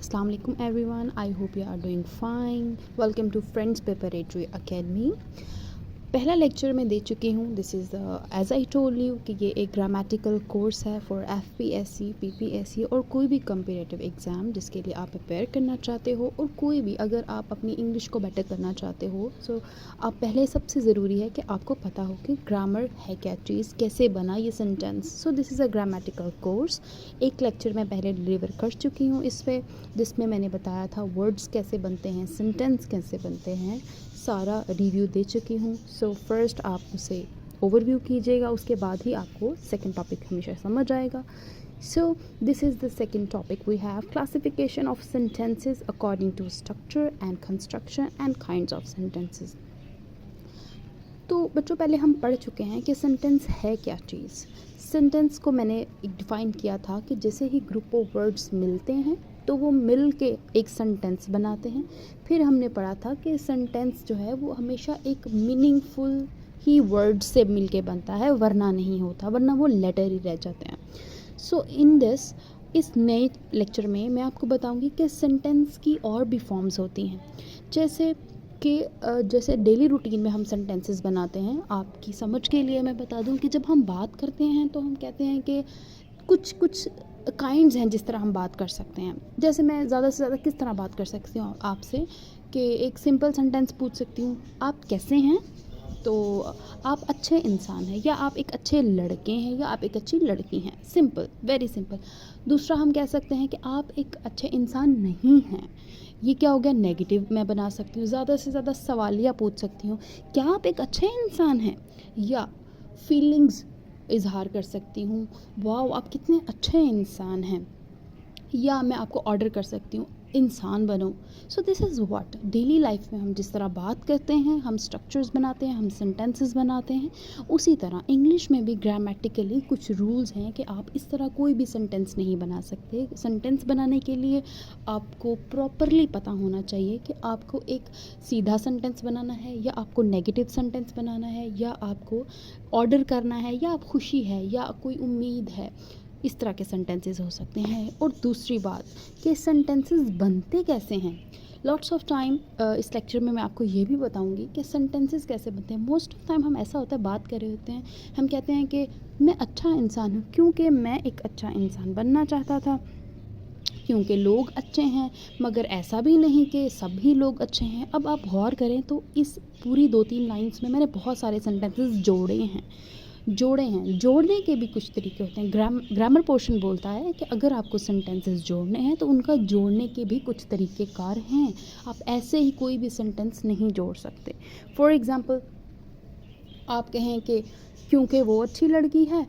Assalamu alaikum everyone. I hope you are doing fine. Welcome to Friends Preparatory Academy. पहला lecture मैं दे चुकी हूँ. This is as I told you कि ये एक ग्रामेटिकल कोर्स है फॉर FPSC, PPSC और कोई भी कंपेरेटिव एग्ज़ाम जिसके लिए आप प्रिपेयर करना चाहते हो, और कोई भी अगर आप अपनी इंग्लिश को बेटर करना चाहते हो. सो आप पहले सबसे ज़रूरी है कि आपको पता हो कि ग्रामर है क्या चीज़, कैसे बना ये sentence. So this is a grammatical course. एक लेक्चर मैं पहले डिलीवर कर चुकी हूँ इस पर, जिसमें मैंने बताया था वर्ड्स कैसे बनते हैं, सेंटेंस कैसे बनते हैं, सारा रिव्यू दे चुकी हूँ. सो फर्स्ट आप उसे ओवरव्यू कीजिएगा, उसके बाद ही आपको सेकंड टॉपिक हमेशा समझ आएगा. So this is the second topic. We have classification of sentences according to structure and construction and kinds of sentences. तो बच्चों पहले हम पढ़ चुके हैं कि सेंटेंस है क्या चीज़. सेंटेंस को मैंने डिफ़ाइन किया था कि जैसे ही ग्रुप ऑफ वर्ड्स मिलते हैं तो वो मिल के एक सेंटेंस बनाते हैं. फिर हमने पढ़ा था कि सेंटेंस जो है वो हमेशा एक मीनिंगफुल ही वर्ड से मिल के बनता है, वरना नहीं होता, वरना वो लेटर ही रह जाते हैं. सो इन दिस इस नए लेक्चर में मैं आपको बताऊंगी कि सेंटेंस की और भी फॉर्म्स होती हैं. जैसे डेली रूटीन में हम सेंटेंसेस बनाते हैं. आपकी समझ के लिए मैं बता दूं कि जब हम बात करते हैं तो हम कहते हैं कि कुछ काइंड्स हैं जिस तरह हम बात कर सकते हैं. जैसे मैं ज़्यादा से ज़्यादा किस तरह बात कर सकती हूँ आपसे कि एक सिंपल सेंटेंस पूछ सकती हूँ, आप कैसे हैं, तो आप अच्छे इंसान हैं, या आप एक अच्छे लड़के हैं, या आप एक अच्छी लड़की हैं. Simple, very simple. दूसरा हम कह सकते हैं कि आप एक अच्छे इंसान नहीं हैं. ये क्या हो गया, नेगेटिव मैं बना सकती हूँ. ज़्यादा से ज़्यादा सवालिया पूछ सकती हूँ, क्या आप एक अच्छे इंसान हैं, या फीलिंग्स इजहार कर सकती हूँ, वाह आप कितने अच्छे इंसान हैं, या मैं आपको ऑर्डर कर सकती हूँ इंसान बनो. सो this is what daily life में हम जिस तरह बात करते हैं, हम स्ट्रक्चर्स बनाते हैं, हम सेंटेंसेस बनाते हैं, उसी तरह इंग्लिश में भी ग्रामेटिकली कुछ रूल्स हैं कि आप इस तरह कोई भी सेंटेंस नहीं बना सकते. सेंटेंस बनाने के लिए आपको प्रॉपरली पता होना चाहिए कि आपको एक सीधा सेंटेंस बनाना है, या आपको नेगेटिव सेंटेंस बनाना है, या आपको ऑर्डर करना है, या आप खुशी है, या कोई उम्मीद है. इस तरह के सेंटेंसेस हो सकते हैं. और दूसरी बात कि सेंटेंसेस बनते कैसे हैं. लॉट्स ऑफ टाइम इस लेक्चर में मैं आपको ये भी बताऊंगी कि सेंटेंसेस कैसे बनते हैं. मोस्ट ऑफ टाइम हम ऐसा होता है, बात कर रहे होते हैं, हम कहते हैं कि मैं अच्छा इंसान हूँ क्योंकि मैं एक अच्छा इंसान बनना चाहता था, क्योंकि लोग अच्छे हैं. मगर ऐसा भी नहीं कि सभी लोग अच्छे हैं. अब आप गौर करें तो इस पूरी 2-3 लाइन्स में मैंने बहुत सारे सेंटेंसेस जोड़े हैं. जोड़ने के भी कुछ तरीके होते हैं. ग्रामर पोर्शन बोलता है कि अगर आपको सेंटेंसेस जोड़ने हैं तो उनका जोड़ने के भी कुछ तरीक़ेकार हैं. आप ऐसे ही कोई भी सेंटेंस नहीं जोड़ सकते. फॉर एग्ज़ाम्पल आप कहें कि क्योंकि वो अच्छी लड़की है,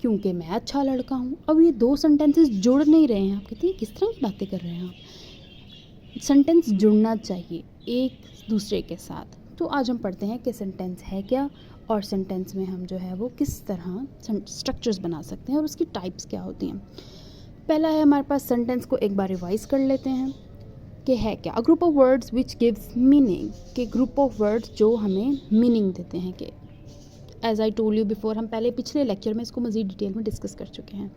क्योंकि मैं अच्छा लड़का हूँ. अब ये दो सेंटेंसेस जुड़ नहीं रहे हैं. आप कहते हैं किस तरह की बातें कर रहे हैं आप. सेंटेंस जुड़ना चाहिए एक दूसरे के साथ. तो आज हम पढ़ते हैं कि सेंटेंस है क्या, और सेंटेंस में हम जो है वो किस तरह स्ट्रक्चर्स बना सकते हैं, और उसकी टाइप्स क्या होती हैं. पहला है हमारे पास, सेंटेंस को एक बार रिवाइज कर लेते हैं कि है क्या. A group of words which gives meaning, के ग्रुप ऑफ वर्ड्स जो हमें मीनिंग देते हैं. कि as I told you before, हम पहले पिछले लेक्चर में इसको मज़ीद डिटेल में डिस्कस कर चुके हैं.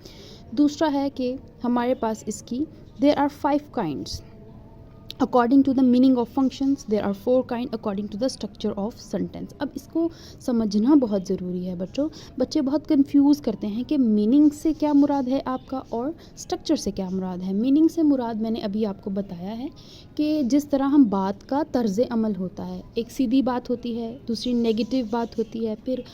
दूसरा है कि हमारे पास इसकी there are 5 kinds according to the meaning of functions, there are 4 kind according to the structure of sentence. अब इसको समझना बहुत ज़रूरी है बच्चों. बच्चे बहुत कंफ्यूज करते हैं कि मीनिंग से क्या मुराद है आपका, और स्ट्रक्चर से क्या मुराद है. मीनिंग से मुराद मैंने अभी आपको बताया है कि जिस तरह हम बात का तर्ज अमल होता है, एक सीधी बात होती है, दूसरी नेगेटिव बात होती है, फिर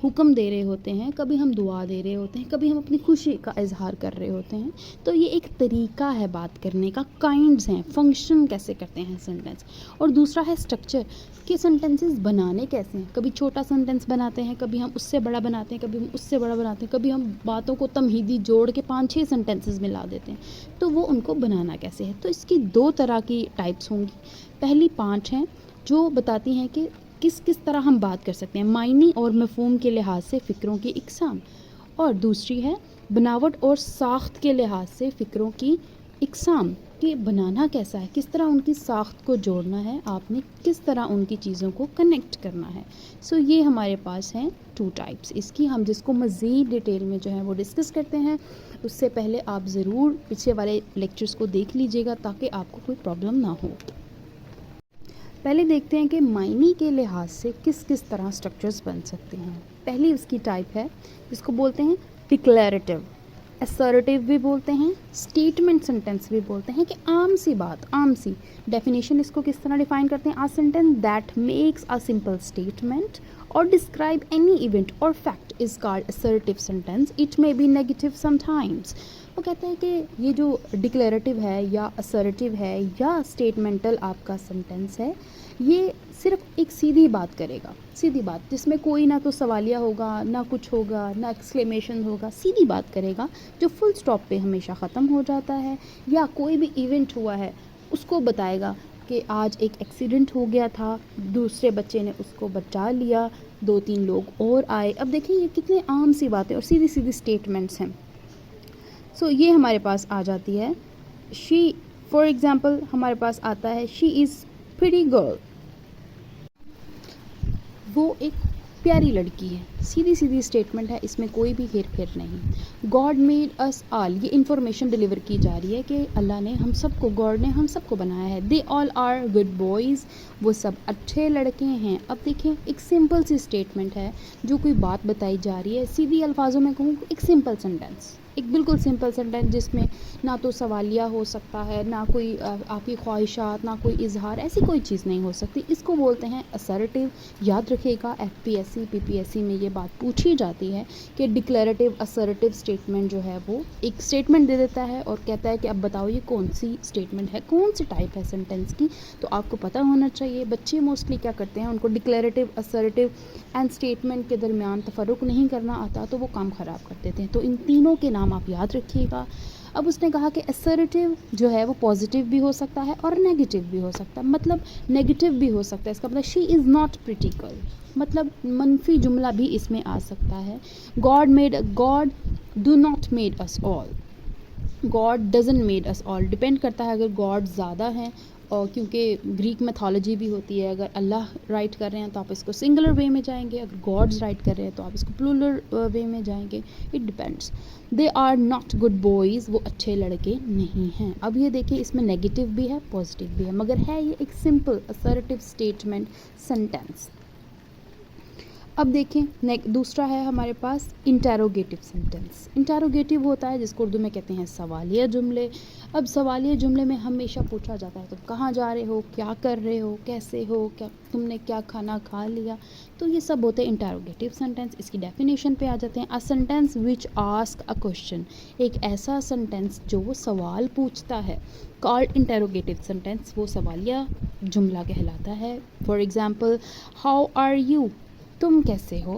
हुक्म दे रहे होते हैं, कभी हम दुआ दे रहे होते हैं, कभी हम अपनी खुशी का इजहार कर रहे होते हैं. तो ये एक तरीका है बात करने का. काइंड्स हैं, फंक्शन कैसे करते हैं सेंटेंस. और दूसरा है स्ट्रक्चर, कि सेंटेंसेस बनाने कैसे हैं. कभी छोटा सेंटेंस बनाते हैं, कभी हम उससे बड़ा बनाते हैं, कभी हम उससे बड़ा बनाते हैं, कभी हम बातों को तमहीदी जोड़ के 5-6 सेंटेंसेस मिला देते हैं. तो वो उनको बनाना कैसे है. तो इसकी 2 तरह की टाइप्स होंगी. पहली 5 हैं जो बताती हैं कि किस किस तरह हम बात कर सकते हैं, मायनी और मफहूम के लिहाज से फ़िक्रों की इकसाम. और दूसरी है बनावट और साख्त के लिहाज से फ़िक्रों की इकसाम. कि बनाना कैसा है, किस तरह उनकी साख्त को जोड़ना है, आपने किस तरह उनकी चीज़ों को कनेक्ट करना है। सो ये हमारे पास हैं 2 टाइप्स इसकी, हम जिसको मज़ीद डिटेल में जो है वो डिस्कस करते हैं। उससे पहले आप ज़रूर पीछे वाले लेक्चर्स को देख लीजिएगा ताकि आपको कोई प्रॉब्लम ना हो। पहले देखते हैं कि मायने के लिहाज से किस किस तरह स्ट्रक्चर्स बन सकते हैं। पहली उसकी टाइप है जिसको बोलते हैं डिक्लेरेटिव, असर्टिव भी बोलते हैं, स्टेटमेंट सेंटेंस भी बोलते हैं। कि आम सी बात, आम सी डेफिनेशन इसको किस तरह डिफाइन करते हैं। A sentence that makes a simple statement or describe any event or fact is called assertive sentence, it may be negative sometimes. वो कहते हैं कि ये जो डिक्लेरेटिव है या असर्टिव है या स्टेटमेंटल आपका सेंटेंस है, ये सिर्फ एक सीधी बात करेगा, सीधी बात जिसमें कोई ना तो सवालिया होगा, ना कुछ होगा, ना एक्सक्लेमेशन होगा, सीधी बात करेगा जो फुल स्टॉप पे हमेशा ख़त्म हो जाता है। या कोई भी इवेंट हुआ है उसको बताएगा कि आज एक एक्सीडेंट हो गया था, दूसरे बच्चे ने उसको बचा लिया, 2-3 लोग और आए। अब देखिए ये कितने आम सी बातें और सीधी सीधी स्टेटमेंट्स हैं। सो ये हमारे पास आ जाती है शी, फॉर एग्ज़ाम्पल हमारे पास आता है शी इज़ प्रिटी गर्ल, वो एक प्यारी लड़की है, सीधी सीधी स्टेटमेंट है, इसमें कोई भी हेर फेर नहीं। गॉड मेड अस ऑल, ये इन्फॉर्मेशन डिलीवर की जा रही है कि अल्लाह ने हम सबको, गॉड ने हम सबको बनाया है। They all are good boys, वो सब अच्छे लड़के हैं। अब देखें एक सिंपल सी स्टेटमेंट है, जो कोई बात बताई जा रही है, सीधी अल्फाजों में कहूँ एक सिंपल सेंटेंस, एक बिल्कुल सिंपल सेंटेंस जिसमें ना तो सवालिया हो सकता है, ना कोई आपकी ख्वाहिशात, ना कोई इजहार, ऐसी कोई चीज़ नहीं हो सकती। इसको बोलते हैं असर्टिव। याद रखिएगा एफपीएससी पीपीएससी में ये बात पूछी जाती है कि डिक्लेरेटिव असर्टिव स्टेटमेंट जो है वो एक स्टेटमेंट दे देता है और कहता है कि अब बताओ ये कौन सी स्टेटमेंट है, कौन सी टाइप है सेंटेंस की। तो आपको पता होना चाहिए। बच्चे मोस्टली क्या करते हैं, उनको डिक्लेरेटिव असर्टिव एंड स्टेटमेंट के दरमियान तफरुक नहीं करना आता, तो वो काम ख़राब कर देते हैं। तो इन तीनों के नाम आप याद रखिएगा। अब उसने कहा कि असर्टिव जो है वो पॉजिटिव भी हो सकता है और नेगेटिव भी हो सकता है, मतलब नेगेटिव भी हो सकता है। इसका मतलब she is not pretty girl, मतलब मनफी जुमला भी इसमें आ सकता है। God do not made us all, God doesn't made us all, depend करता है अगर गॉड ज़्यादा हैं, और क्योंकि ग्रीक मैथोलॉजी भी होती है, अगर अल्लाह राइट कर रहे हैं तो आप इसको सिंगुलर वे में जाएंगे, अगर गॉड्स राइट कर रहे हैं तो आप इसको प्लूरल वे में जाएंगे। It depends. They are not good boys, वो अच्छे लड़के नहीं हैं। अब ये देखिए इसमें नेगेटिव भी है पॉजिटिव भी है, मगर है ये एक सिंपल असर्टिव स्टेटमेंट सेंटेंस। अब देखें दूसरा है हमारे पास इंटेरोगेटिव सेंटेंस। इंटेरोगेटिव होता है जिसको उर्दू में कहते हैं सवालिया जुमले। अब सवालिया जुमले में हमेशा पूछा जाता है तुम कहाँ जा रहे हो, क्या कर रहे हो, कैसे हो, क्या तुमने क्या खाना खा लिया। तो ये सब होते हैं इंटेरोगेटिव सेंटेंस। इसकी डेफिनेशन पे आ जाते हैं। A sentence which ask a question, एक ऐसा सेंटेंस जो वो सवाल पूछता है, कॉल्ड इंटेरोगेटिव सेंटेंस, वो सवालिया जुमला कहलाता है। For example how are you, तुम कैसे हो।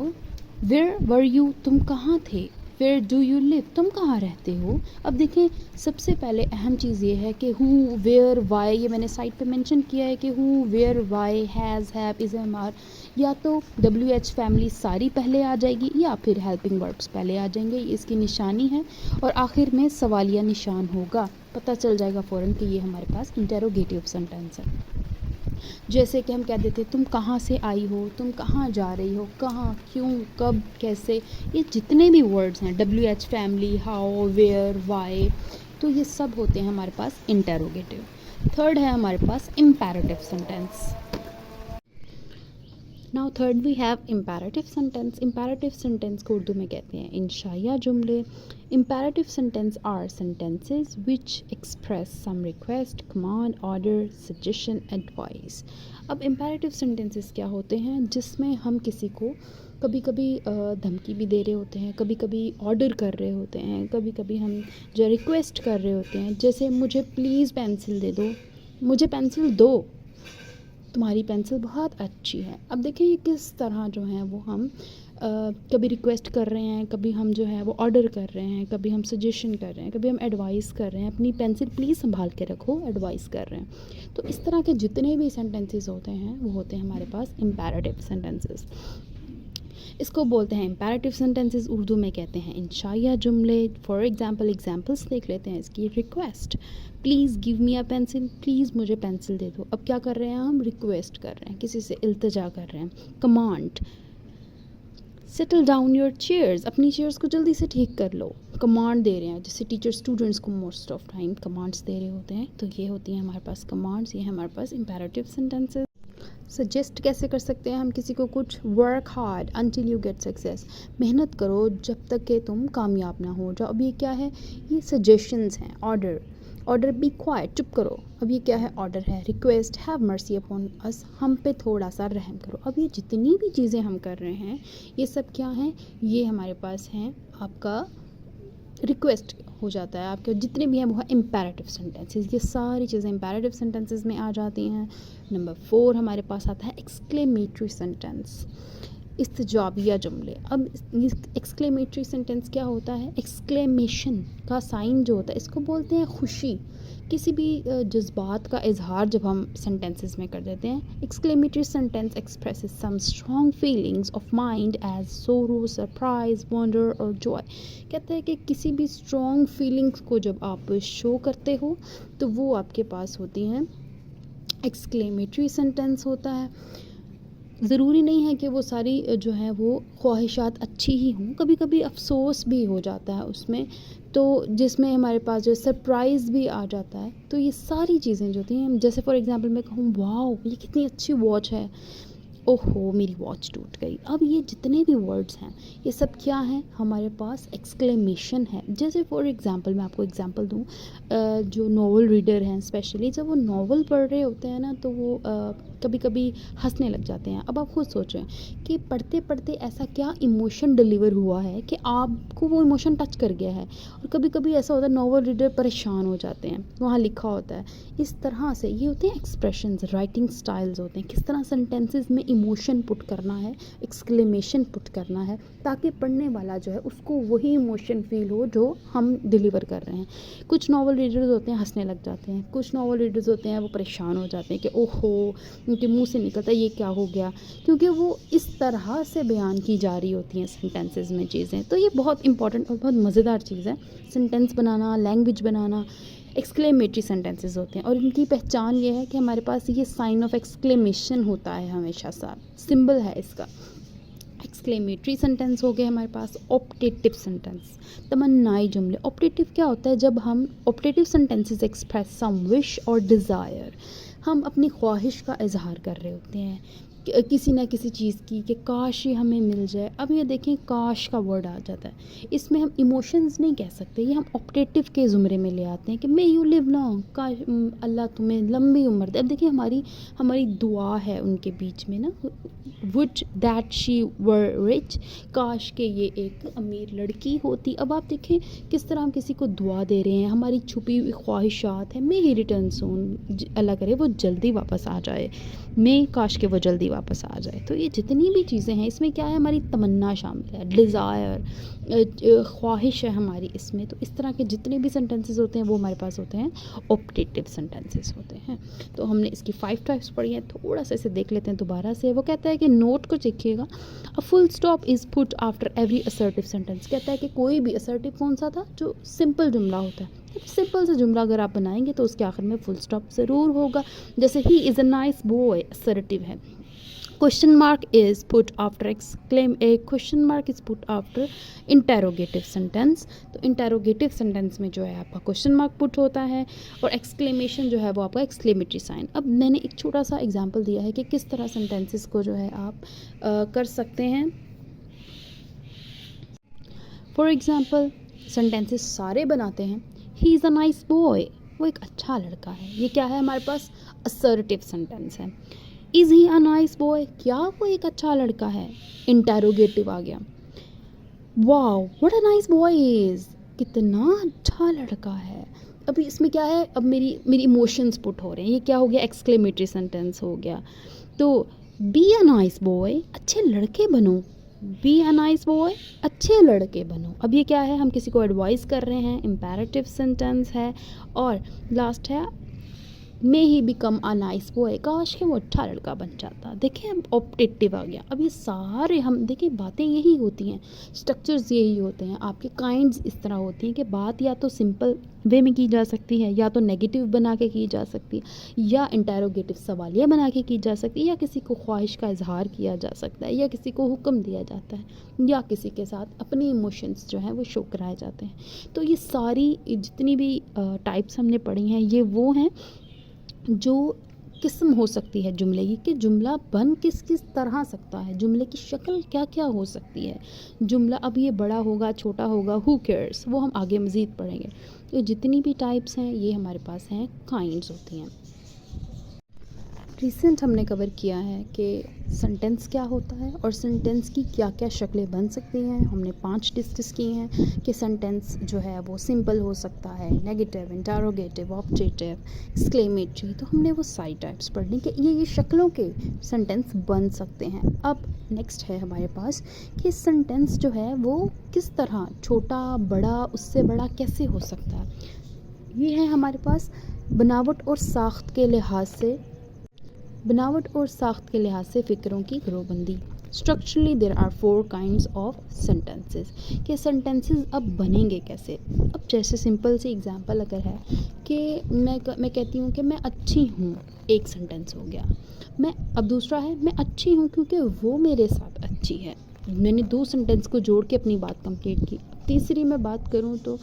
वेयर वर यू, तुम कहाँ थे। वेयर डू यू लिव, तुम कहाँ रहते हो। अब देखें सबसे पहले अहम चीज़ ये है कि हु, वेयर, वाई, ये मैंने साइड पे मेंशन किया है कि who, where, why, has, have, is, am, are, या तो WH फैमिली सारी पहले आ जाएगी या फिर हेल्पिंग वर्ब्स पहले आ जाएंगे। ये इसकी निशानी है और आखिर में सवालिया निशान होगा, पता चल जाएगा फ़ौरन कि ये हमारे पास इंटेरोगेटिव सेंटेंस है। जैसे कि हम कह देते तुम कहाँ से आई हो, तुम कहाँ जा रही हो, कहाँ, क्यों, कब, कैसे, ये जितने भी वर्ड्स हैं WH family, how, where, why, तो ये सब होते हैं हमारे पास इंटेरोगेटिव। थर्ड है हमारे पास imperative sentence. Now third we have imperative sentence. Imperative sentence को उर्दू में कहते हैं इंशाइया जुमले। Imperative sentence are sentences which express some request, command, order, suggestion, advice. अब इम्पेरेटिव सेंटेंसेस क्या होते हैं, जिसमें हम किसी को कभी कभी धमकी भी दे रहे होते हैं, कभी कभी ऑर्डर कर रहे होते हैं, कभी कभी हम जो रिक्वेस्ट कर रहे होते हैं, जैसे मुझे प्लीज़ पेंसिल दे दो, मुझे पेंसिल दो, तुम्हारी पेंसिल बहुत अच्छी है। अब देखें ये किस तरह जो है वो हम कभी रिक्वेस्ट कर रहे हैं, कभी हम जो है वो ऑर्डर कर रहे हैं, कभी हम सजेशन कर रहे हैं, कभी हम एडवाइस कर रहे हैं, अपनी पेंसिल प्लीज़ संभाल के रखो, एडवाइस कर रहे हैं। तो इस तरह के जितने भी सेंटेंसेस होते हैं वो होते हैं हमारे पास इम्पेरेटिव सेंटेंसेस। इसको बोलते हैं इम्पेरेटिव सेंटेंसेस, उर्दू में कहते हैं इंशाइया जुमले। फॉर एग्जांपल एग्जांपल्स देख लेते हैं इसकी। Request, please give me a pencil, please मुझे पेंसिल दे दो। अब क्या कर रहे हैं हम, रिक्वेस्ट कर रहे हैं, किसी से इल्तिजा कर रहे हैं। Command, settle down your chairs, अपनी चेयर्स को जल्दी से ठीक कर लो, कमांड दे रहे हैं। जैसे टीचर स्टूडेंट्स को मोस्ट ऑफ टाइम कमांड्स दे रहे होते हैं, तो ये होती हैं हमारे पास कमांड्स, ये है हमारे पास इम्पेरेटिव सेंटेंसेस। सजेस्ट कैसे कर सकते हैं हम किसी को कुछ, work hard until you get success, मेहनत करो जब तक कि तुम कामयाब ना हो जाओ। अब ये क्या है, ये सजेशंस हैं। ऑर्डर, ऑर्डर बी क्वाइट, चुप करो। अब ये क्या है, ऑर्डर है। Request, have mercy upon us, हम पे थोड़ा सा रहम करो। अब ये जितनी भी चीज़ें हम कर रहे हैं ये सब क्या हैं, ये हमारे पास हैं आपका रिक्वेस्ट हो जाता है। आपके जितने भी हैं वो है इम्पेरेटिव सेंटेंसेस, ये सारी चीज़ें इम्पेरेटिव सेंटेंसेस में आ जाती हैं। नंबर 4 हमारे पास आता है एक्सक्लेमेटरी सेंटेंस, इस्तजाबिया जुमले। अब एक्सक्लेमेटरी सेंटेंस क्या होता है, एक्सक्लेमेशन का साइन जो होता है इसको बोलते हैं खुशी। किसी भी जज्बात का इजहार जब हम सेंटेंसेस में कर देते हैं। Exclamatory sentence expresses some strong feelings of mind as sorrow, surprise, wonder और जॉय। कहते हैं कि किसी भी स्ट्रॉन्ग फीलिंग्स को जब आप शो करते हो तो वो आपके पास होती हैं, एक्सक्लेमेटरी सेंटेंस होता है। ज़रूरी नहीं है कि वो सारी जो है वो ख्वाहिशात अच्छी ही हों, कभी कभी अफसोस भी हो जाता है उसमें, तो जिसमें हमारे पास जो सरप्राइज़ भी आ जाता है। तो ये सारी चीज़ें जो होती हैं, जैसे फॉर एग्जांपल मैं कहूँ वाओ ये कितनी अच्छी वॉच है, ओहो मेरी वॉच टूट गई। अब ये जितने भी वर्ड्स हैं ये सब क्या हैं, हमारे पास एक्सक्लेमेशन है। जैसे फॉर एग्जांपल मैं आपको एग्जांपल दूँ, जो नॉवल रीडर हैं स्पेशली जब वो नॉवल पढ़ रहे होते हैं ना तो वो कभी कभी हंसने लग जाते हैं। अब आप खुद सोचें कि पढ़ते पढ़ते ऐसा क्या इमोशन डिलीवर हुआ है कि आपको वो इमोशन टच कर गया है। और कभी कभी ऐसा होता है नॉवल रीडर परेशान हो जाते हैं, वहाँ लिखा होता है इस तरह से। ये होते हैं एक्सप्रेशंस, राइटिंग स्टाइल्स होते हैं, किस तरह सेंटेंसेस में इमोशन पुट करना है, एक्सक्लेमेशन पुट करना है, ताकि पढ़ने वाला जो है उसको वही इमोशन फील हो जो हम डिलीवर कर रहे हैं। कुछ नॉवल रीडर्स होते हैं हंसने लग जाते हैं, कुछ नॉवल रीडर्स होते हैं वो परेशान हो जाते हैं कि ओहो उनके मुंह से निकलता है ये क्या हो गया, क्योंकि वो इस तरह से बयान की जा रही होती हैं सेंटेंसेस में चीज़ें। तो ये बहुत इंपॉर्टेंट और बहुत मज़ेदार चीज़ है, सेंटेंस बनाना, लैंग्वेज बनाना। एक्सक्लेमेटरी सेंटेंसेस होते हैं और इनकी पहचान ये है कि हमारे पास ये साइन ऑफ एक्सक्लेमेशन होता है हमेशा सा, सिंबल है इसका। एक्सक्लेमेटरी सेंटेंस हो गए हमारे पास। ऑप्टेटिव सेंटेंस, तमन्नाई जुमले। ऑप्टेटिव क्या होता है, जब हम optative sentences express some wish और डिज़ायर, हम अपनी ख्वाहिश का इजहार कर रहे होते हैं किसी ना किसी चीज़ की कि काश ये हमें मिल जाए। अब ये देखें काश का वर्ड आ जाता है, इसमें हम इमोशंस नहीं कह सकते, ये हम ऑप्टेटिव के ज़ुमरे में ले आते हैं कि मे यू लिव लॉन्ग, काश अल्लाह तुम्हें लंबी उम्र दे। अब देखिए हमारी दुआ है उनके बीच में ना, would that she were rich, काश के ये एक अमीर लड़की होती। अब आप देखें किस तरह हम किसी को दुआ दे रहे हैं, हमारी छुपी हुई ख्वाहिशात है। मे ही रिटर्न सून, अल्लाह करे वो जल्दी वापस आ जाए, मैं काश के वो जल्दी वापस आ जाए। तो ये जितनी भी चीज़ें हैं इसमें क्या है, हमारी तमन्ना शामिल है, डिज़ायर, ख्वाहिश है हमारी इसमें। तो इस तरह के जितने भी सेंटेंसेस होते हैं वो हमारे पास होते हैं ऑप्टेटिव सेंटेंसेस होते हैं। तो हमने इसकी 5 टाइप्स पढ़ी हैं, थोड़ा सा इसे देख लेते हैं दोबारा से। वो कहता है कि नोट को देखिएगा, a full stop is put after every assertive sentence. कहता है कि कोई भी असर्टिव कौन सा था, जो सिंपल जुमला होता है, सिंपल सा जुमला अगर आप बनाएंगे तो उसके आखिर में फुल स्टॉप ज़रूर होगा। जैसे he is a nice boy, assertive है। Question mark is put after question mark is put after interrogative sentence. तो इंटेरोगेटिव सेंटेंस में जो है आपका क्वेश्चन मार्क पुट होता है और एक्सक्लेमेशन जो है वो आपका एक्सक्लेमेटरी साइन। अब मैंने एक छोटा सा एग्जांपल दिया है कि किस तरह सेंटेंसेस को जो है आप कर सकते हैं। फॉर एग्जांपल सेंटेंसेस सारे बनाते हैं, ही इज़ अ नाइस बॉय, वो एक अच्छा लड़का है। ये क्या है हमारे पास, असर्टिव सेंटेंस है। Is he a nice boy, क्या वो एक अच्छा लड़का है, इंटेरोगेटिव आ गया। Wow what a nice boy is, कितना अच्छा लड़का है। अभी इसमें क्या है, अब मेरी इमोशंस पुट हो रहे हैं, ये क्या हो गया, एक्सक्लेमेटरी सेंटेंस हो गया। तो बी अ नाइस बॉय, अच्छे लड़के बनो, बी अ नाइस बॉय, अच्छे लड़के बनो। अब ये क्या है, हम किसी को एडवाइस कर रहे हैं, इम्पेरेटिव सेंटेंस है। और लास्ट है may he become a nice boy, काश कि वो अच्छा लड़का बन जाता। देखिए अब ऑप्टेटिव आ गया। अब ये सारे हम देखिए बातें यही होती हैं, स्ट्रक्चर्स यही होते हैं, आपके काइंड्स इस तरह होती हैं कि बात या तो सिंपल वे में की जा सकती है, या तो नेगेटिव बना के की जा सकती है, या इंटेरोगेटिव सवालिया बना के की जा सकती है, या किसी को ख्वाहिश का इजहार किया जा सकता है, या किसी को हुक्म दिया जाता है, या किसी के साथ अपने इमोशंस जो हैं वो शो कराए जाते हैं। तो ये सारी जितनी भी टाइप्स हमने पढ़ी हैं ये वो हैं जो किस्म हो सकती है जुमले की, कि जुमला बन किस किस तरह सकता है, जुमले की शक्ल क्या क्या हो सकती है, जुमला अब ये बड़ा होगा छोटा होगा, हु केयर्स, वो हम आगे मज़ीद पढ़ेंगे। तो जितनी भी टाइप्स हैं ये हमारे पास हैं, काइंड्स होती हैं। रिसेंट हमने कवर किया है कि सेंटेंस क्या होता है और सेंटेंस की क्या क्या शक्लें बन सकती हैं। हमने 5 डिस्कस की हैं कि सेंटेंस जो है वो सिंपल हो सकता है, नेगेटिव, इंटरोगेटिव, ऑब्जेक्टिव, एक्सक्लेमेटरी। तो हमने वो सारी टाइप्स पढ़ ली कि ये शक्लों के सेंटेंस बन सकते हैं। अब नेक्स्ट है हमारे पास कि सेंटेंस जो है वो किस तरह छोटा बड़ा उससे बड़ा कैसे हो सकता है। ये है हमारे पास बनावट और साख्त के लिहाज से फ़िक्रों की ग्रोबंदी। Structurally there are 4 kinds of sentences, कि सेंटेंसेस अब बनेंगे कैसे। अब जैसे सिंपल सी एग्जांपल अगर है कि मैं कहती हूँ कि मैं अच्छी हूँ, एक सेंटेंस हो गया। अब दूसरा है मैं अच्छी हूँ क्योंकि वो मेरे साथ अच्छी है। मैंने 2 सेंटेंस को जोड़ के अपनी बात कंप्लीट की। तीसरी मैं बात करूँ तो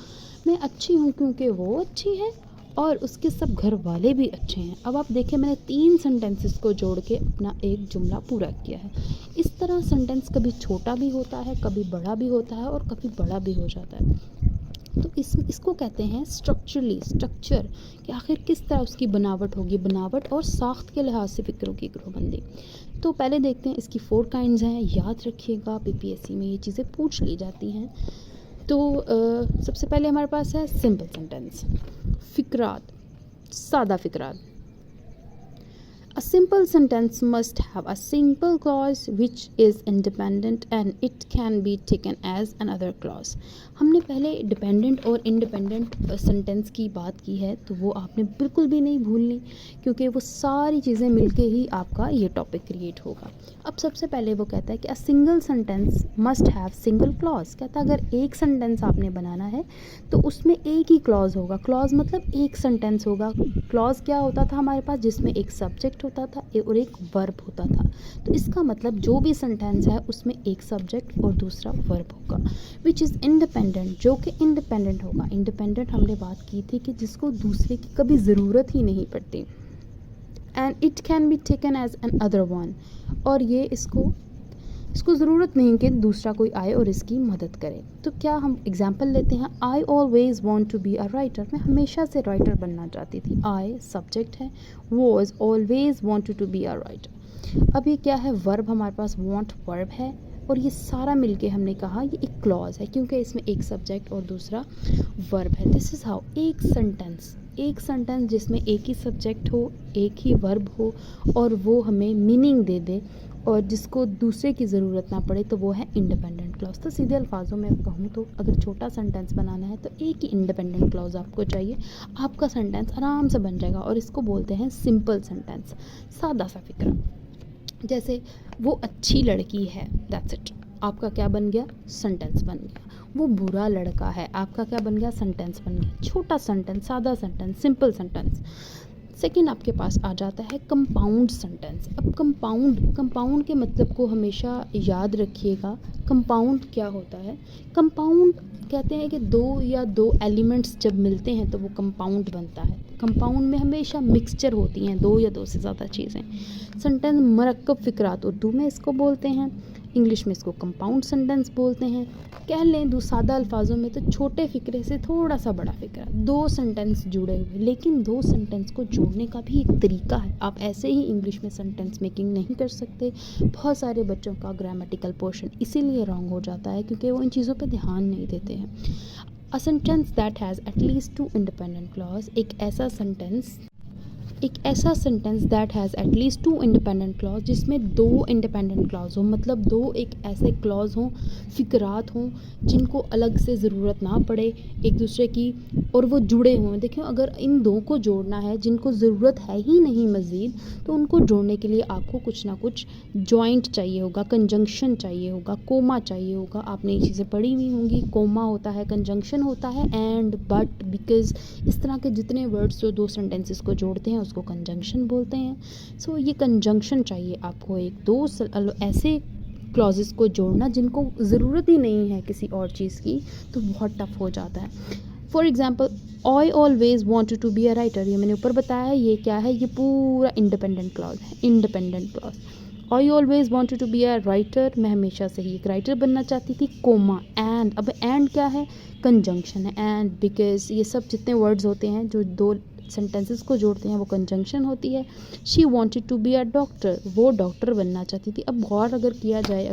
मैं अच्छी हूँ क्योंकि वो अच्छी है और उसके सब घर वाले भी अच्छे हैं। अब आप देखें मैंने 3 सेंटेंसेस को जोड़ के अपना एक जुमला पूरा किया है। इस तरह सेंटेंस कभी छोटा भी होता है, कभी बड़ा भी होता है और कभी बड़ा भी हो जाता है। तो इसको कहते हैं स्ट्रक्चर, कि आखिर किस तरह उसकी बनावट होगी, बनावट और साख्त के लिहाज से फ़िक्रों की ग्रोबंदी। तो पहले देखते हैं इसकी 4 काइंड्स हैं। याद रखिएगा पीपीएससी में ये चीज़ें पूछ ली जाती हैं। तो सबसे पहले हमारे पास है सिंपल सेंटेंस, फ़िक्रात, सादा फ़िक्रात। A simple sentence must have a simple clause which is independent and it can be taken as another clause। हमने पहले डिपेंडेंट और इंडिपेंडेंट सेंटेंस की बात की है, तो वो आपने बिल्कुल भी नहीं भूलनी, क्योंकि वो सारी चीज़ें मिलके ही आपका ये टॉपिक क्रिएट होगा। अब सबसे पहले वो कहता है कि a single sentence must have single clause. कहता है अगर एक सेंटेंस आपने बनाना है तो उसमें एक ही क्लॉज होगा। क्लॉज मतलब एक सेंटेंस होगा। क्लॉज क्या होता था हमारे पास, जिसमें एक सब्जेक्ट होता था और एक वर्ब होता था। तो इसका मतलब जो भी सेंटेंस है उसमें एक सब्जेक्ट और दूसरा वर्ब होगा। विच इज़ इंडिपेंडेंट, जो कि इंडिपेंडेंट होगा। इंडिपेंडेंट हमने बात की थी कि जिसको दूसरे की कभी ज़रूरत ही नहीं पड़ती। And it can be taken as an other one, और ये इसको ज़रूरत नहीं कि दूसरा कोई आए और इसकी मदद करे। तो क्या हम एग्जाम्पल लेते हैं, I always want to be a writer, मैं हमेशा से राइटर बनना चाहती थी। आई सब्जेक्ट है, was always wanted to be a writer. अब ये क्या है, वर्ब हमारे पास वॉन्ट वर्ब है, और ये सारा मिलके हमने कहा ये एक क्लॉज है, क्योंकि इसमें एक सब्जेक्ट और दूसरा वर्ब है। दिस इज़ हाउ एक सेंटेंस जिसमें एक ही सब्जेक्ट हो, एक ही वर्ब हो, और वो हमें मीनिंग दे दे और जिसको दूसरे की ज़रूरत ना पड़े, तो वो है इंडिपेंडेंट क्लॉज। तो सीधे अल्फाजों में कहूँ तो अगर छोटा सेंटेंस बनाना है तो एक ही इंडिपेंडेंट क्लॉज आपको चाहिए, आपका सेंटेंस आराम से बन जाएगा। और इसको बोलते हैं सिंपल सेंटेंस, सादा सा फिक्रा। जैसे वो अच्छी लड़की है, दैट्स इट, आपका क्या बन गया, सेंटेंस बन गया। वो बुरा लड़का है, आपका क्या बन गया, सेंटेंस बन गया। छोटा सेंटेंस, सादा सेंटेंस, सिंपल सेंटेंस। सेकंड आपके पास आ जाता है कंपाउंड सेंटेंस। अब कंपाउंड के मतलब को हमेशा याद रखिएगा। कंपाउंड क्या होता है, कंपाउंड कहते हैं कि 2 या 2 एलिमेंट्स जब मिलते हैं तो वो कंपाउंड बनता है। कंपाउंड में हमेशा मिक्सचर होती हैं 2 या 2 से ज़्यादा चीज़ें। सेंटेंस मरक्कब फ़िक्रात उर्दू में इसको बोलते हैं, इंग्लिश में इसको कंपाउंड सेंटेंस बोलते हैं। कह लें सादा अल्फाजों में तो छोटे फ़िक्रे से थोड़ा सा बड़ा फ़िक्रा, 2 सेंटेंस जुड़े हुए। लेकिन 2 सेंटेंस को जोड़ने का भी एक तरीका है, आप ऐसे ही इंग्लिश में सेंटेंस मेकिंग नहीं कर सकते। बहुत सारे बच्चों का ग्रामेटिकल पोर्शन इसीलिए रॉन्ग हो जाता है क्योंकि वो इन चीज़ों पे ध्यान नहीं देते हैं। A sentence that has at least 2 independent clause, एक ऐसा सेंटेंस एक ऐसा sentence that has at least 2 independent clause, जिसमें 2 इंडिपेंडेंट क्लॉज हो, मतलब 2 एक ऐसे क्लॉज हों, फ़िक्रात हों जिनको अलग से ज़रूरत ना पड़े एक दूसरे की, और वो जुड़े हों। देखिए अगर इन 2 को जोड़ना है जिनको ज़रूरत है ही नहीं मज़ीद, तो उनको जोड़ने के लिए आपको कुछ ना कुछ जॉइंट चाहिए होगा, कंजंक्शन चाहिए होगा, कोमा चाहिए होगा। आपने ये चीज़ें पढ़ी हुई होंगी, कोमा होता है, कंजंक्शन होता है, एंड, बट, बिकॉज़, इस तरह के जितने वर्ड्स जो 2 सेंटेंसेस को जोड़ते हैं उसको कंजंक्शन बोलते हैं। सो ये कंजंक्शन चाहिए आपको, एक 2 ऐसे क्लॉजेस को जोड़ना जिनको ज़रूरत ही नहीं है किसी और चीज़ की, तो बहुत टफ हो जाता है। For example, I always wanted to be a writer, ये मैंने ऊपर बताया है, ये क्या है, ये पूरा इंडिपेंडेंट क्लॉज है, independent clause. I always wanted to be a writer, मैं हमेशा से ही एक राइटर बनना चाहती थी, कोमा, एंड, अब एंड क्या है, कंजंक्शन है, एंड, बिकॉज, ये सब जितने वर्ड्स होते हैं जो 2 सेंटेंसेस को जोड़ते हैं वो कंजंक्शन होती है। She wanted to be a doctor, वो डॉक्टर बनना चाहती थी। अब गौर अगर किया जाए,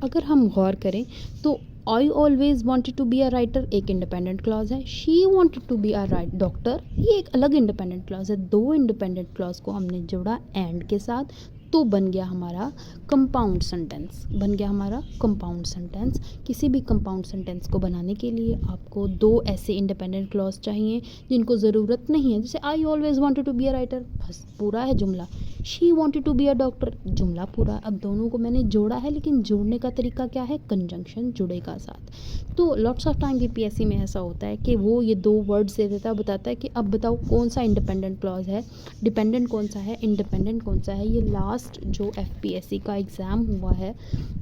अगर हम गौर करें तो I always wanted to be a writer एक इंडिपेंडेंट क्लॉज है, she wanted to be a doctor ये एक अलग इंडिपेंडेंट क्लॉज है। 2 इंडिपेंडेंट क्लॉज को हमने जोड़ा एंड के साथ, तो बन गया हमारा कंपाउंड सेंटेंस, बन गया हमारा कंपाउंड सेंटेंस। किसी भी कंपाउंड सेंटेंस को बनाने के लिए आपको 2 ऐसे इंडिपेंडेंट क्लॉज चाहिए जिनको ज़रूरत नहीं है। जैसे I always wanted to be a writer, बस पूरा है जुमला, she wanted to be a doctor, जुमला पूरा। अब दोनों को मैंने जोड़ा है, लेकिन जोड़ने का तरीका क्या है, कंजंक्शन जुड़ेगा साथ। तो लॉट्स ऑफ टाइम बीपीएससी में ऐसा होता है कि वो ये 2 वर्ड्स दे देता है, बताता है कि अब बताओ कौन सा इंडिपेंडेंट क्लॉज है, डिपेंडेंट कौन सा है, इंडिपेंडेंट कौन सा है। ये लास्ट जो एफपीएससी का एग्ज़ाम हुआ है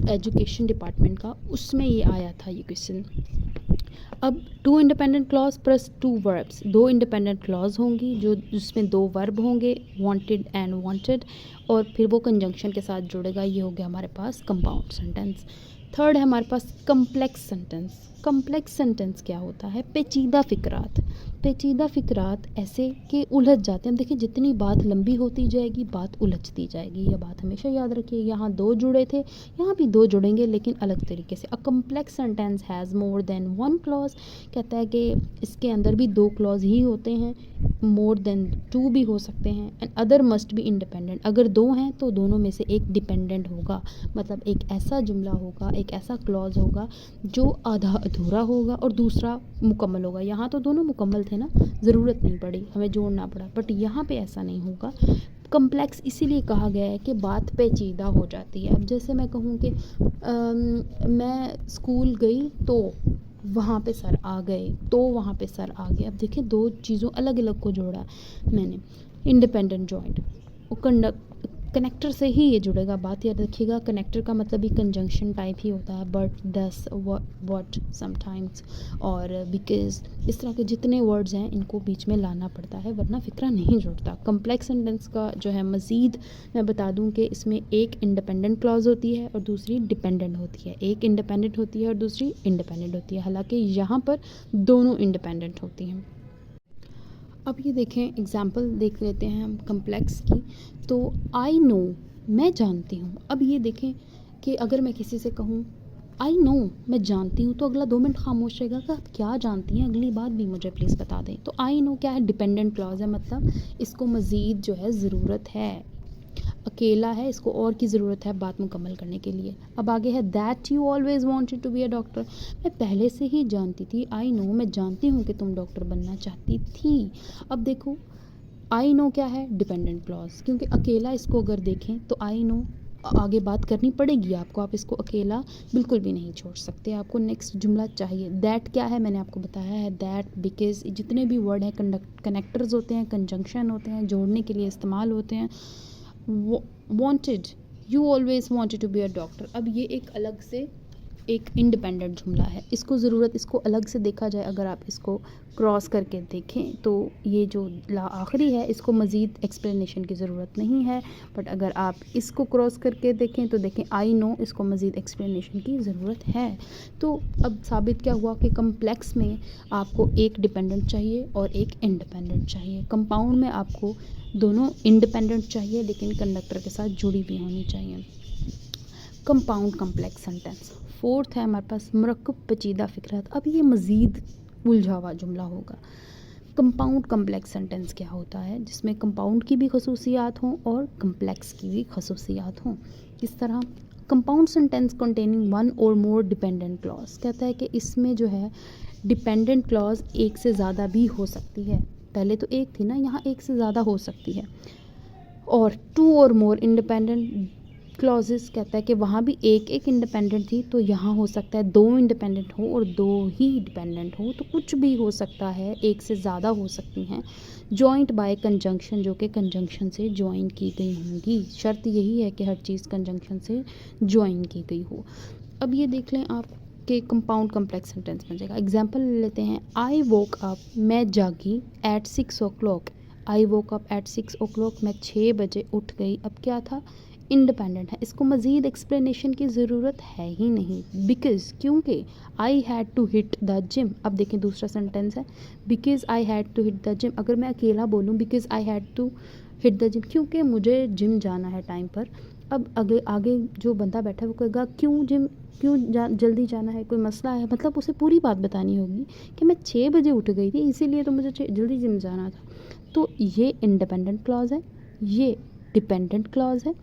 एजुकेशन डिपार्टमेंट का, उसमें ये आया था ये क्वेश्चन। अब 2 independent clause plus 2 verbs, 2 independent clause होंगी जो जिसमें 2 वर्ब होंगे, वांटेड एंड वांटेड, और फिर वो कंजंक्शन के साथ जुड़ेगा। ये हो गया हमारे पास कंपाउंड सेंटेंस। थर्ड है हमारे पास कम्प्लेक्स सेंटेंस। कम्प्लेक्स सेंटेंस क्या होता है, पेचीदा फ़िक्रात। पेचीदा फ़िक्रात ऐसे कि उलझ जाते हैं। देखिए जितनी बात लंबी होती जाएगी बात उलझती जाएगी, यह बात हमेशा याद रखिए। यहाँ 2 जुड़े थे, यहाँ भी 2 जुड़ेंगे लेकिन अलग तरीके से। अ complex sentence has more than 1 clause, कहता है कि इसके अंदर भी 2 क्लॉज ही होते हैं, मोर देन 2 भी हो सकते हैं, and other must be independent. अगर 2 हैं तो दोनों में से एक डिपेंडेंट होगा, मतलब एक ऐसा जुमला होगा, एक ऐसा क्लॉज होगा जो आधा अधूरा होगा और दूसरा मुकम्मल होगा। यहाँ तो दोनों मुकम्मल थे ना, ज़रूरत नहीं पड़ी, हमें जोड़ना पड़ा, बट यहाँ पे ऐसा नहीं होगा। कम्प्लेक्स इसीलिए कहा गया है कि बात पेचीदा हो जाती है। अब जैसे मैं कहूँ कि मैं स्कूल गई तो वहाँ पे सर आ गए, तो वहाँ पे सर आ गए। अब देखिए 2 चीज़ों अलग अलग को जोड़ा मैंने, इंडिपेंडेंट जॉइंट, और कनेक्टर से ही ये जुड़ेगा। बात याद रखिएगा, कनेक्टर का मतलब भी कंजंक्शन टाइप ही होता है, बट, दस, व्हाट, समटाइम्स और बिकॉज, इस तरह के जितने वर्ड्स हैं इनको बीच में लाना पड़ता है वरना फ़िक्रा नहीं जुड़ता। कम्प्लेक्स सेंटेंस का जो है मज़ीद मैं बता दूं कि इसमें एक इंडिपेंडेंट क्लॉज होती है और दूसरी डिपेंडेंट होती है। एक इंडिपेंडेंट होती है और दूसरी इंडिपेंडेंट होती है, हालांकि यहाँ पर दोनों इंडिपेंडेंट होती हैं। अब ये देखें, एग्ज़ाम्पल देख लेते हैं हम कम्प्लेक्स की। तो आई नो, मैं जानती हूँ। अब ये देखें कि अगर मैं किसी से कहूँ आई नो, मैं जानती हूँ, तो अगला 2 मिनट खामोश रहेगा कि आप क्या जानती हैं, अगली बात भी मुझे प्लीज़ बता दें। तो आई नो क्या है, डिपेंडेंट क्लॉज है, मतलब इसको मज़ीद जो है ज़रूरत है, अकेला है, इसको और की ज़रूरत है बात मुकम्मल करने के लिए। अब आगे है that you always wanted to be a doctor, मैं पहले से ही जानती थी, आई नो, मैं जानती हूँ कि तुम डॉक्टर बनना चाहती थी। अब देखो आई नो क्या है, डिपेंडेंट क्लॉज, क्योंकि अकेला इसको अगर देखें तो आई नो आगे बात करनी पड़ेगी आपको, आप इसको अकेला बिल्कुल भी नहीं छोड़ सकते, आपको नेक्स्ट जुमला चाहिए। दैट क्या है, मैंने आपको बताया है, दैट बिकॉज जितने भी वर्ड हैं कनेक्टर्स होते हैं, कंजंक्शन होते हैं, जोड़ने के लिए इस्तेमाल होते हैं। Wanted, you always wanted to be a doctor, अब ये एक अलग से एक इंडिपेंडेंट जुमला है, इसको ज़रूरत, इसको अलग से देखा जाए, अगर आप इसको क्रॉस करके देखें तो ये जो ला आखिरी है इसको मज़ीद एक्सप्लेनेशन की ज़रूरत नहीं है, बट अगर आप इसको क्रॉस करके देखें तो देखें आई नो, इसको मज़ीद एक्सप्लेनेशन की ज़रूरत है। तो अब साबित क्या हुआ कि कम्प्लेक्स में आपको एक डिपेंडेंट चाहिए और एक इंडिपेंडेंट चाहिए, कंपाउंड में आपको दोनों इंडिपेंडेंट चाहिए लेकिन कंडक्टर के साथ जुड़ी भी होनी चाहिए। Compound complex sentence. फोर्थ है हमारे पास मरकब पेचीदा फ़िक्रात। अब ये मज़ीद उलझा हुआ जुमला होगा। कंपाउंड कम्प्लेक्स सेंटेंस क्या होता है, जिसमें कंपाउंड की भी खसूसियात हों और कम्प्लेक्स की भी खसूसियात हों। किस तरह? कंपाउंड सेंटेंस कंटेनिंग वन और मोर डिपेंडेंट क्लॉज, कहता है कि इसमें जो है डिपेंडेंट क्लॉज एक से ज़्यादा भी हो सकती है। पहले तो एक थी ना, यहाँ एक से ज़्यादा हो सकती है। और टू और मोर इंडिपेंडेंट क्लॉजेस, कहता है कि वहाँ भी एक एक इंडिपेंडेंट थी, तो यहाँ हो सकता है दो इंडिपेंडेंट हो और दो ही डिपेंडेंट हो, तो कुछ भी हो सकता है, एक से ज़्यादा हो सकती हैं। जॉइंट बाय कंजंक्शन, जो कि कंजंक्शन से ज्वाइन की गई होंगी। शर्त यही है कि हर चीज़ कंजंक्शन से ज्वाइन की गई हो। अब ये देख लें आप कि कंपाउंड कम्प्लेक्स सेंटेंस बन जाएगा। एग्जाम्पल ले लेते हैं, आई वोक अप, मैं जागी, at 6 o'clock। I woke up at 6 o'clock, मैं 6 बजे उठ गई। अब क्या था? इंडिपेंडेंट है, इसको मज़ीद एक्सप्लेनेशन की ज़रूरत है ही नहीं, बिकॉज क्योंकि I had to hit the gym. अब देखें दूसरा सेंटेंस है, because I had to hit the gym. अगर मैं अकेला बोलूँ because I had to hit the gym, क्योंकि मुझे जिम जाना है टाइम पर। अब आगे आगे जो बंदा बैठा है वो कहेगा क्यों जिम, क्यों जल्दी जाना है, कोई मसला है, मतलब उसे पूरी बात बतानी होगी कि मैं 6 बजे उठ गई थी, इसीलिए तो मुझे जल्दी जिम जाना था। तो ये इंडिपेंडेंट क्लॉज है, ये डिपेंडेंट क्लॉज है।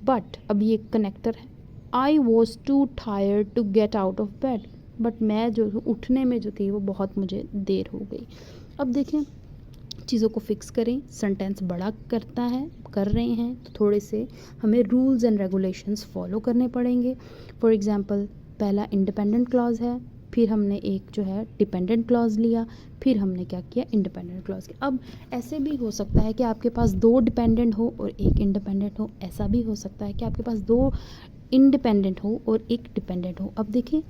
बट अब ये कनेक्टर है, I was too tired to get out of bed, but मैं जो उठने में जो थी वो बहुत मुझे देर हो गई। अब देखें, चीज़ों को फिक्स करें, सेंटेंस बड़ा करता है, कर रहे हैं तो थोड़े से हमें रूल्स एंड रेगुलेशंस फॉलो करने पड़ेंगे। फॉर एग्जांपल, पहला इंडिपेंडेंट क्लॉज है, फिर हमने एक जो है डिपेंडेंट क्लॉज लिया, फिर हमने क्या किया, इंडिपेंडेंट क्लॉज किया। अब ऐसे भी हो सकता है कि आपके पास 2 डिपेंडेंट हो और एक इंडिपेंडेंट हो, ऐसा भी हो सकता है कि आपके पास 2 इंडिपेंडेंट हो और एक डिपेंडेंट हो। अब देखिए,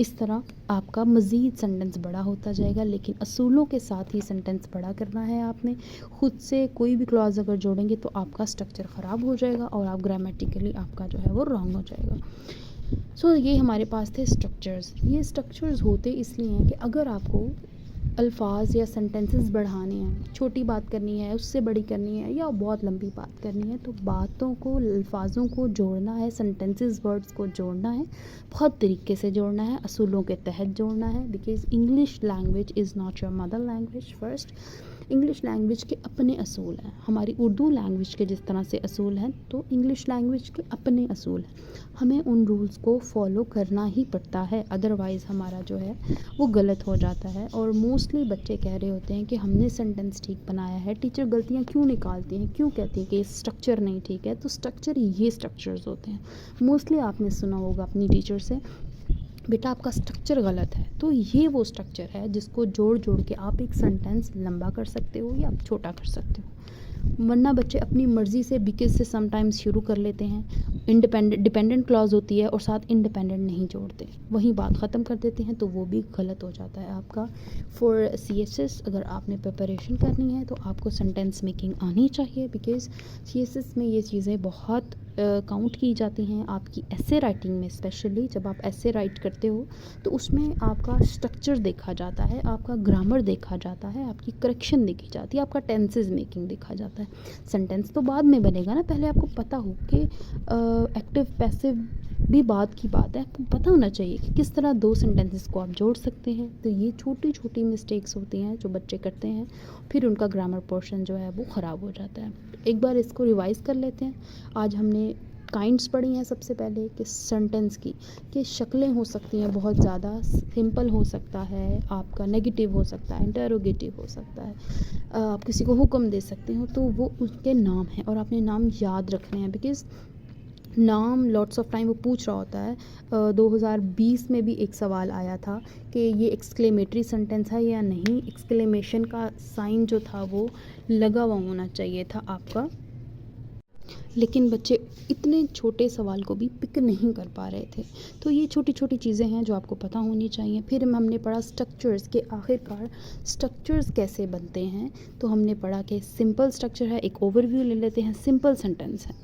इस तरह आपका मज़ीद सेंटेंस बड़ा होता जाएगा, लेकिन असूलों के साथ ही सेंटेंस बड़ा करना है आपने। खुद से कोई भी क्लॉज अगर जोड़ेंगे तो आपका स्ट्रक्चर ख़राब हो जाएगा और आप ग्रामेटिकली आपका जो है वो रॉन्ग हो जाएगा। सो ये हमारे पास थे स्ट्रक्चर्स। ये स्ट्रक्चर्स होते इसलिए हैं कि अगर आपको अल्फाज या सेंटेंसेस बढ़ाने हैं, छोटी बात करनी है, उससे बड़ी करनी है, या बहुत लंबी बात करनी है, तो बातों को, अल्फाजों को जोड़ना है, सेंटेंसेस वर्ड्स को जोड़ना है, बहुत तरीके से जोड़ना है, असूलों के तहत जोड़ना है। Because English language is not your mother language. First, English language के अपने असूल हैं, हमारी उर्दू लैंग्वेज के जिस तरह से असूल हैं, तो इंग्लिश लैंग्वेज के अपने असूल हैं। हमें उन रूल्स को फॉलो करना ही पड़ता है, अदरवाइज़ हमारा जो है वो गलत हो जाता है। और मोस्टली बच्चे कह रहे होते हैं कि हमने सेंटेंस ठीक बनाया है, टीचर गलतियाँ क्यों निकालती हैं, क्यों कहती हैं कि स्ट्रक्चर नहीं ठीक है। तो स्ट्रक्चर, ये स्ट्रक्चर्स होते हैं। मोस्टली आपने सुना होगा अपनी टीचर से, बेटा आपका स्ट्रक्चर गलत है। तो ये वो स्ट्रक्चर है जिसको जोड़ जोड़ के आप एक सेंटेंस लंबा कर सकते हो या आप छोटा कर सकते हो। वरना बच्चे अपनी मर्ज़ी से बिकॉज से समटाइम्स शुरू कर लेते हैं, डिपेंडेंट क्लॉज होती है और साथ इंडिपेंडेंट नहीं जोड़ते, वहीं बात ख़त्म कर देते हैं, तो वो भी गलत हो जाता है आपका। फॉर CSS अगर आपने प्रिपरेशन करनी है तो आपको सेंटेंस मेकिंग आनी चाहिए, बिकॉज CSS में ये चीज़ें बहुत काउंट की जाती हैं। आपकी ऐसे राइटिंग में स्पेशली जब आप ऐसे राइट करते हो तो उसमें आपका स्ट्रक्चर देखा जाता है, आपका ग्रामर देखा जाता है, आपकी करेक्शन देखी जाती है, आपका टेंसेस मेकिंग देखा जाता है। सेंटेंस तो बाद में बनेगा ना, पहले आपको पता हो कि एक्टिव पैसिव भी बात की बात है, आपको पता होना चाहिए कि किस तरह 2 सेंटेंसेस को आप जोड़ सकते हैं। तो ये छोटी छोटी मिस्टेक्स होती हैं जो बच्चे करते हैं, फिर उनका ग्रामर पोर्शन जो है वो ख़राब हो जाता है। एक बार इसको रिवाइज़ कर लेते हैं। आज हमने काइंड्स पढ़ी हैं सबसे पहले कि सेंटेंस की, कि शक्लें हो सकती हैं बहुत ज़्यादा, सिंपल हो सकता है, आपका नेगेटिव हो सकता है, इंटरोगेटिव हो सकता है, आप किसी को हुक्म दे सकते हो, तो वो उसके नाम हैं और आपने नाम याद रखने हैं। बिकॉज़ नाम लॉट्स ऑफ टाइम वो पूछ रहा होता है। 2020 में भी एक सवाल आया था कि ये एक्सक्लेमेटरी सेंटेंस है या नहीं, एक्सक्लेमेशन का साइन जो था वो लगा हुआ होना चाहिए था आपका, लेकिन बच्चे इतने छोटे सवाल को भी पिक नहीं कर पा रहे थे। तो ये छोटी छोटी चीज़ें हैं जो आपको पता होनी चाहिए। फिर हमने पढ़ा स्ट्रक्चर्स के, आखिरकार स्ट्रक्चर्स कैसे बनते हैं। तो हमने पढ़ा कि सिंपल स्ट्रक्चर है, एक ओवरव्यू ले लेते हैं, सिंपल सेंटेंस है।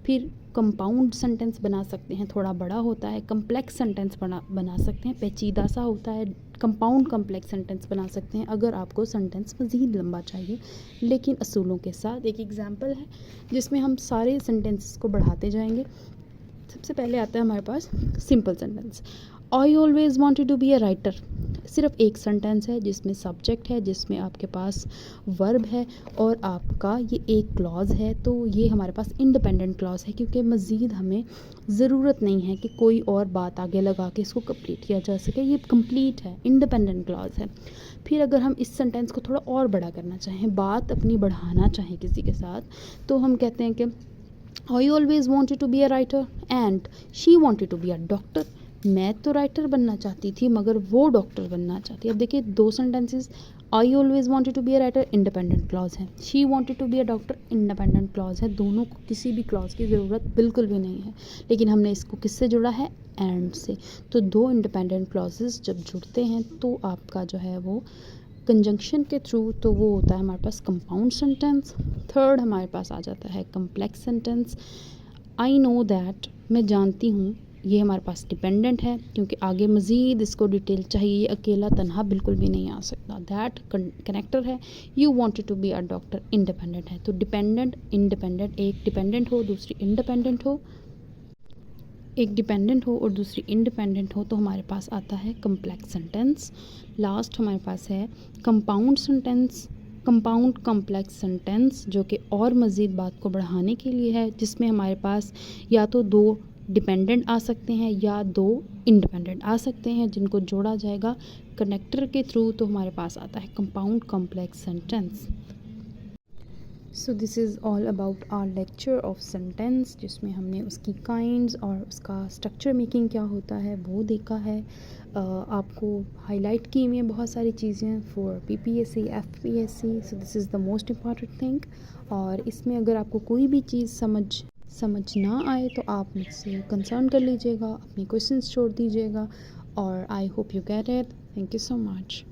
फिर कंपाउंड सेंटेंस बना सकते हैं, थोड़ा बड़ा होता है। कम्प्लेक्स सेंटेंस बना सकते हैं, पेचीदा सा होता है। कंपाउंड कम्प्लेक्स सेंटेंस बना सकते हैं अगर आपको सेंटेंस मज़ीद लंबा चाहिए, लेकिन असूलों के साथ। एक एग्जांपल है जिसमें हम सारे सेंटेंसेस को बढ़ाते जाएंगे। सबसे पहले आता है हमारे पास simple sentence. I always wanted to be a writer सिर्फ एक सेंटेंस है जिसमें सब्जेक्ट है, जिसमें आपके पास वर्ब है और आपका ये एक क्लॉज है। तो ये हमारे पास इंडिपेंडेंट क्लॉज है क्योंकि मज़ीद हमें ज़रूरत नहीं है कि कोई और बात आगे लगा के इसको कंप्लीट किया जा सके। ये कंप्लीट है, इंडिपेंडेंट क्लॉज है। फिर अगर हम इस सेंटेंस को थोड़ा और बड़ा करना चाहें, बात अपनी बढ़ाना चाहें किसी के साथ, तो हम कहते हैं कि I always wanted to be a writer and she wanted to be a doctor. मैं तो राइटर बनना चाहती थी मगर वो डॉक्टर बनना चाहती है। अब देखिए दो sentences, I always wanted to be a writer independent clause है, she wanted to be a doctor independent clause है। दोनों को किसी भी क्लॉज की ज़रूरत बिल्कुल भी नहीं है, लेकिन हमने इसको किससे जुड़ा है, एंड से। तो दो इंडिपेंडेंट क्लॉजेस जब जुड़ते हैं तो आपका जो है वो कंजंक्शन के थ्रू, तो वो होता है हमारे पास कंपाउंड सेंटेंस। थर्ड हमारे पास आ जाता है complex sentence. I know that, मैं जानती हूँ, ये हमारे पास डिपेंडेंट है क्योंकि आगे मज़ीद इसको डिटेल चाहिए, ये अकेला तनहा बिल्कुल भी नहीं आ सकता। दैट कनेक्टर है। You wanted to be a doctor independent है। तो डिपेंडेंट इंडिपेंडेंट, एक डिपेंडेंट हो दूसरी इंडिपेंडेंट हो, एक डिपेंडेंट हो और दूसरी इंडिपेंडेंट हो, तो हमारे पास आता है कम्प्लेक्स सेंटेंस। लास्ट हमारे पास है compound sentence, compound complex sentence, जो कि और मज़ीद बात को बढ़ाने के लिए है, जिसमें हमारे पास या तो दो डिपेंडेंट आ सकते हैं या दो इंडिपेंडेंट आ सकते हैं, जिनको जोड़ा जाएगा कनेक्टर के थ्रू। तो हमारे पास आता है compound complex sentence. So this is all about our lecture of sentence, जिसमें हमने उसकी काइंड्स और उसका स्ट्रक्चर मेकिंग क्या होता है वो देखा है। आपको हाईलाइट की हुई हैं बहुत सारी चीज़ें for PPSC FPSC। So this is the most important thing. और इसमें अगर आपको कोई भी चीज़ समझ ना आए तो आप मुझसे कंसर्न कर लीजिएगा, अपने क्वेश्चंस छोड़ दीजिएगा। और I hope you get it. Thank you so much.